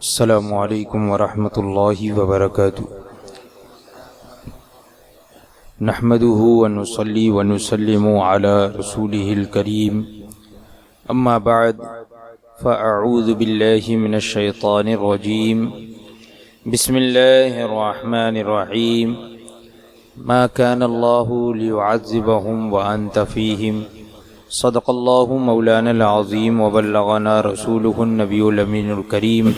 السلام علیکم ورحمۃ اللہ وبرکاتہ۔ نحمده ونصلي ونسلم على رسوله الكريم، اما بعد فاعوذ باللہ من الشیطان الرجیم، بسم اللہ الرحمن الرحیم۔ ما كان اللہ ليعذبهم وانت فیہم، صدق اللہ مولانا العظیم وبلغنا رسوله النبی الامین الکریم،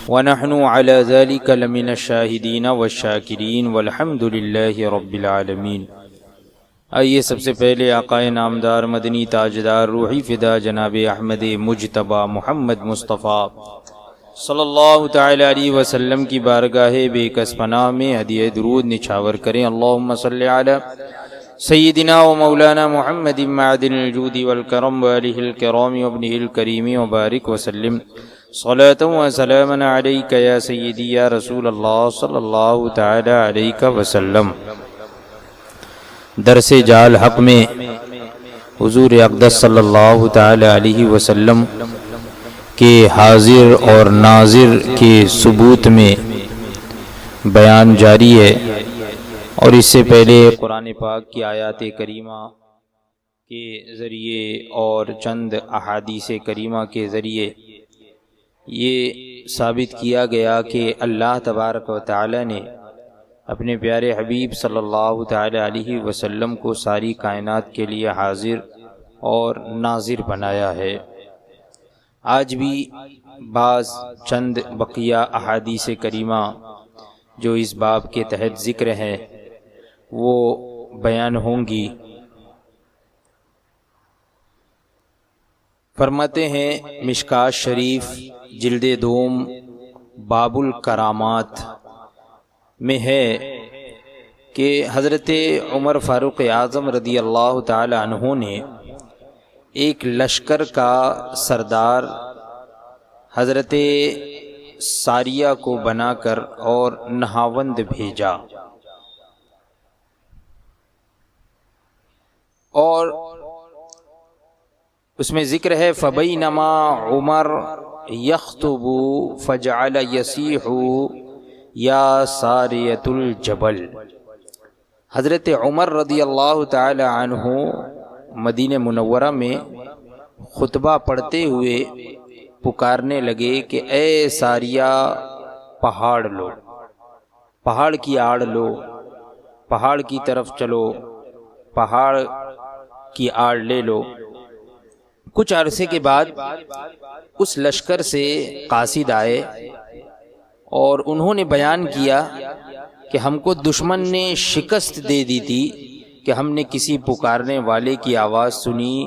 ونحن على ذلك لمن الشاہدین والشاکرین والحمد للہ رب العالمین۔ آئیے سب سے پہلے آقا نامدار مدنی تاجدار روحی فدا جناب احمد مجتبی محمد مصطفیٰ صلی اللہ تعالی علیہ وسلم کی بارگاہ بے کس پناہ میں ہدیہ درود نچھاور کریں۔ اللہم صلی علی سیدنا و مولانا محمد معدن الجود والکرم وآلہ الکرام وابنہ الکریم وبارک وسلم صلاة و سلاما علیک یا سیدی یا رسول اللہ صلی اللہ تعالی علیہ وسلم۔ درس جال حق میں حضور اقدس صلی اللہ تعالی علیہ وسلم کے حاضر اور ناظر کے ثبوت میں بیان جاری ہے، اور اس سے پہلے قرآن پاک کی آیات کریمہ کے ذریعے اور چند احادیث کریمہ کے ذریعے یہ ثابت کیا گیا کہ اللہ تبارک و تعالی نے اپنے پیارے حبیب صلی اللہ تعالی علیہ وسلم کو ساری کائنات کے لیے حاضر اور ناظر بنایا ہے۔ آج بھی بعض چند بقیہ احادیث کریمہ جو اس باب کے تحت ذکر ہیں وہ بیان ہوں گی۔ فرماتے ہیں مشکوٰۃ شریف جلد دوم باب الکرامات میں ہے کہ حضرت عمر فاروق اعظم رضی اللہ تعالی عنہ نے ایک لشکر کا سردار حضرت ساریہ کو بنا کر اور نہاوند بھیجا، اور اس میں ذکر ہے فبینما عمر یخطب فجعل یصیح یا ساریۃ الجبل۔ حضرت عمر رضی اللہ تعالی عنہ مدینہ منورہ میں خطبہ پڑھتے ہوئے پکارنے لگے کہ اے ساریہ، پہاڑ لو، پہاڑ کی آڑ لو، پہاڑ کی طرف چلو، پہاڑ کی آڑ لے لو۔ کچھ عرصے کے بعد اس لشکر سے قاصد آئے اور انہوں نے بیان کیا کہ ہم کو دشمن نے شکست دے دی تھی کہ ہم نے کسی پکارنے والے کی آواز سنی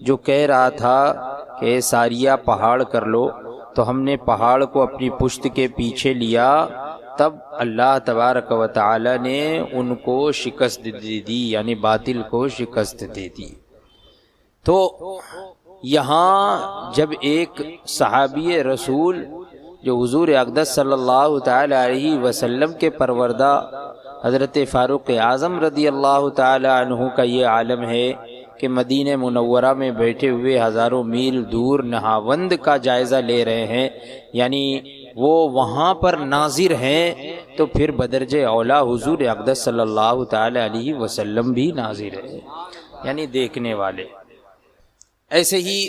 جو کہہ رہا تھا کہ اے ساریہ پہاڑ کر لو، تو ہم نے پہاڑ کو اپنی پشت کے پیچھے لیا، تب اللہ تبارک و تعالی نے ان کو شکست دے دی، یعنی باطل کو شکست دے دی۔ تو یہاں جب ایک صحابی رسول جو حضور اقدس صلی اللہ تعالی علیہ وسلم کے پروردہ حضرت فاروق اعظم رضی اللہ تعالی عنہ کا یہ عالم ہے کہ مدینہ منورہ میں بیٹھے ہوئے ہزاروں میل دور نہاوند کا جائزہ لے رہے ہیں، یعنی وہ وہاں پر ناظر ہیں، تو پھر بدرجہ اولا حضور اقدس صلی اللہ تعالی علیہ وسلم بھی ناظر ہے، یعنی دیکھنے والے۔ ایسے ہی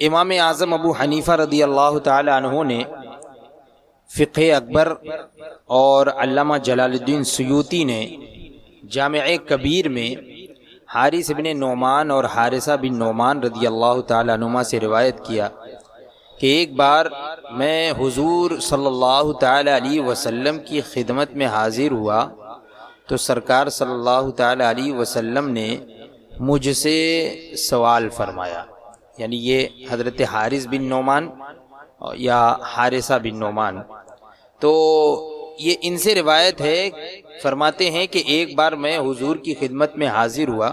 امام اعظم ابو حنیفہ رضی اللہ تعالی عنہ نے فقہ اکبر اور علامہ جلال الدین سیوطی نے جامع کبیر میں حارث بن نعمان اور حارثہ بن نعمان رضی اللہ تعالی عنہما سے روایت کیا کہ ایک بار میں حضور صلی اللہ تعالی علیہ وسلم کی خدمت میں حاضر ہوا تو سرکار صلی اللہ تعالی علیہ وسلم نے مجھ سے سوال فرمایا، یعنی یہ حضرت حارث بن نعمان یا حارثہ بن نعمان، تو یہ ان سے روایت ہے، فرماتے ہیں کہ ایک بار میں حضور کی خدمت میں حاضر ہوا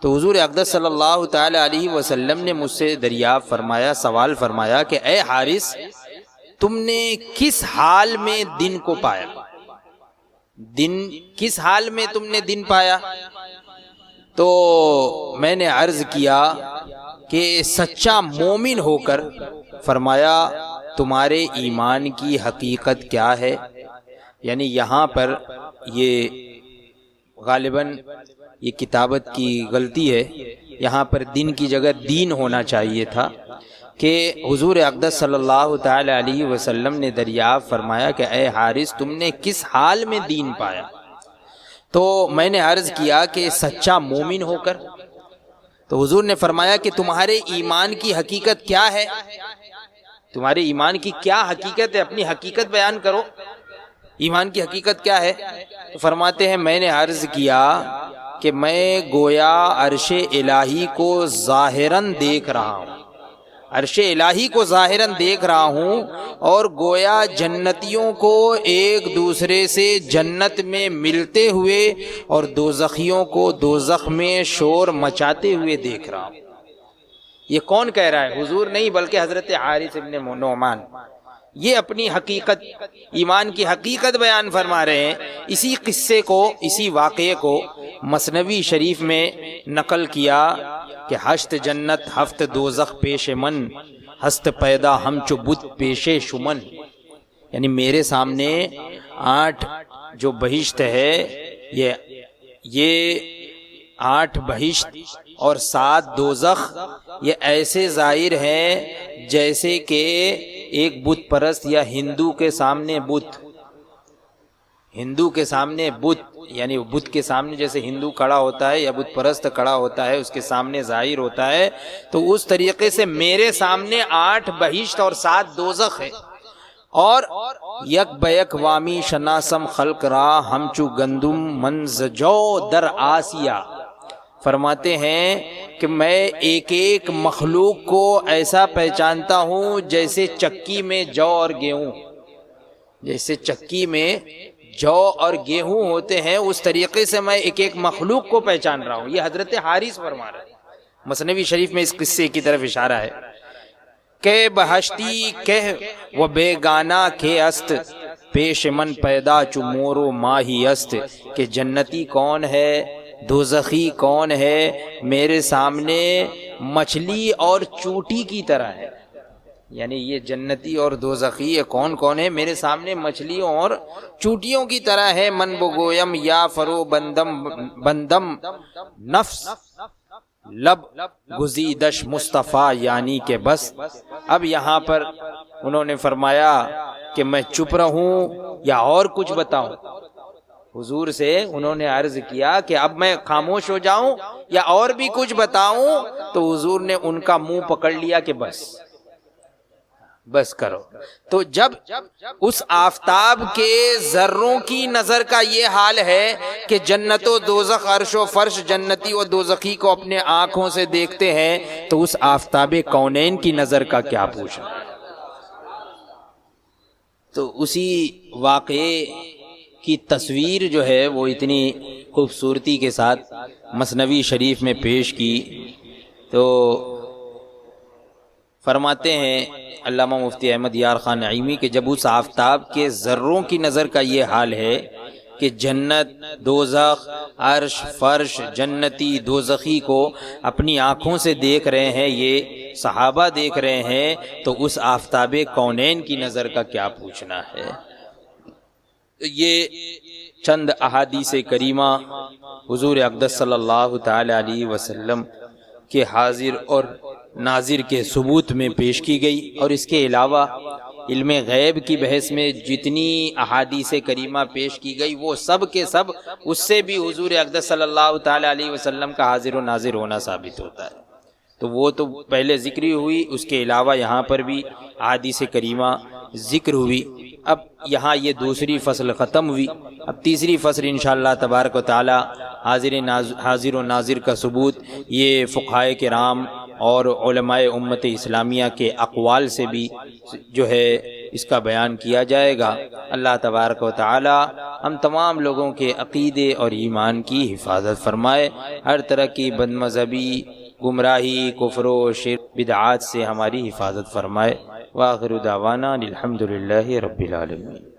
تو حضور اقدس صلی اللہ تعالی علیہ وسلم نے مجھ سے دریافت فرمایا، سوال فرمایا کہ اے حارث، تم نے کس حال میں دن کو پایا؟ دن کس حال میں تم نے دن پایا؟ تو میں نے عرض کیا کہ سچا مومن ہو کر۔ فرمایا تمہارے ایمان کی حقیقت کیا ہے؟ یعنی یہاں پر یہ غالباً یہ کتابت کی غلطی ہے، یہاں پر دن کی جگہ دین ہونا چاہیے تھا کہ حضور اقدس صلی اللہ تعالی علیہ وسلم نے دریافت فرمایا کہ اے حارث تم نے کس حال میں دین پایا؟ تو میں نے عرض کیا کہ سچا مومن ہو کر۔ تو حضور نے فرمایا کہ تمہارے ایمان کی حقیقت کیا ہے؟ تمہارے ایمان کی کیا حقیقت ہے؟ اپنی حقیقت بیان کرو، ایمان کی حقیقت کیا ہے؟ تو فرماتے ہیں میں نے عرض کیا کہ میں گویا عرش الہی کو ظاہراً دیکھ رہا ہوں، عرش الہی کو ظاہراً دیکھ رہا ہوں، اور گویا جنتیوں کو ایک دوسرے سے جنت میں ملتے ہوئے اور دوزخیوں کو دوزخ میں شور مچاتے ہوئے دیکھ رہا ہوں۔ یہ کون کہہ رہا ہے؟ حضور نہیں بلکہ حضرت حارث ابن نعمان، یہ اپنی حقیقت، ایمان کی حقیقت بیان فرما رہے ہیں۔ اسی قصے کو، اسی واقعے کو مثنوی شریف میں نقل کیا کہ ہشت جنت ہفت دوزخ پیش من، ہست پیدا ہم چو بت پیش شمن، یعنی میرے سامنے 8 جو بہشت ہے، یہ 8 بہشت اور 7 دوزخ یہ ایسے ظاہر ہیں جیسے کہ ایک بت پرست یا ہندو کے سامنے بت، ہندو کے سامنے بت، یعنی بت کے سامنے جیسے ہندو کھڑا ہوتا ہے یا بت پرست کھڑا ہوتا ہے اس کے سامنے ظاہر ہوتا ہے، تو اس طریقے سے میرے سامنے 8 بہشت اور 7 دوزخ ہے، اور یک بیک وامی شناسم خلق را ہمچو گندم منزجو در آسیا۔ فرماتے ہیں کہ میں ایک ایک مخلوق کو ایسا پہچانتا ہوں جیسے چکی میں جو اور گیہوں، جیسے چکی میں جو اور گیہوں ہوتے ہیں اس طریقے سے میں ایک ایک مخلوق کو پہچان رہا ہوں۔ یہ حضرت حارث فرما رہے ہیں، مثنوی شریف میں اس قصے کی طرف اشارہ ہے کہ بہشتی کہ و بیگانہ کے است پیش من پیدا چو مورو ماہی است، کہ جنتی کون ہے، دوزخی کون ہے، میرے سامنے مچھلی اور چوٹی کی طرح ہے۔ یعنی یہ جنتی اور دوزخی یہ کون کون ہے؟ میرے سامنے مچھلیوں اور چوٹیوں کی طرح ہے۔ من بگویم یا فرو بندم نفس لب گزیدش مصطفیٰ، یعنی کہ بس اب یہاں پر انہوں نے فرمایا کہ میں چپ رہوں یا اور کچھ بتاؤں؟ حضور سے انہوں نے عرض کیا کہ اب میں خاموش ہو جاؤں یا اور بھی کچھ بتاؤں؟ تو حضور نے ان کا منہ پکڑ لیا کہ بس کرو۔ تو جب اس آفتاب کے ذروں کی نظر کا یہ حال ہے کہ جنت و دوزخ، عرش و فرش جنتی و دوزخی کو اپنے آنکھوں سے دیکھتے ہیں، تو اس آفتاب کونین کی نظر کا کیا پوچھنا۔ تو اسی واقعے کی تصویر جو ہے وہ اتنی خوبصورتی کے ساتھ مثنوی شریف میں پیش کی۔ تو فرماتے ہیں علامہ مفتی احمد یار خان نعیمی کہ جب اس آفتاب کے ذروں کی نظر کا یہ حال ہے کہ جنت، دوزخ، عرش، فرش، جنتی، دوزخی کو اپنی آنکھوں سے دیکھ رہے ہیں، یہ صحابہ دیکھ رہے ہیں، تو اس آفتاب کونین کی نظر کا کیا پوچھنا ہے۔ یہ چند احادیث کریمہ حضور اقدس صلی اللہ تعالی علیہ وسلم کے حاضر اور ناظر کے ثبوت میں پیش کی گئی، اور اس کے علاوہ علم غیب کی بحث میں جتنی احادیث کریمہ پیش کی گئی وہ سب کے سب اس سے بھی حضور اقدس صلی اللہ تعالی علیہ وسلم کا حاضر و ناظر ہونا ثابت ہوتا ہے۔ تو وہ تو پہلے ذکری ہوئی، اس کے علاوہ یہاں پر بھی احادیث کریمہ ذکر ہوئی۔ اب یہاں یہ دوسری فصل ختم ہوئی، اب تیسری فصل انشاءاللہ تبارک و تعالی حاضر و ناظر کا ثبوت یہ فقہائے کرام اور علماء امت اسلامیہ کے اقوال سے بھی جو ہے اس کا بیان کیا جائے گا۔ اللہ تبارک و تعالی ہم تمام لوگوں کے عقیدے اور ایمان کی حفاظت فرمائے، ہر طرح کی بد مذہبی، گمراہی، کفر و شرک، بدعات سے ہماری حفاظت فرمائے۔ وآخر دعوانا الحمد للہ رب العالمین۔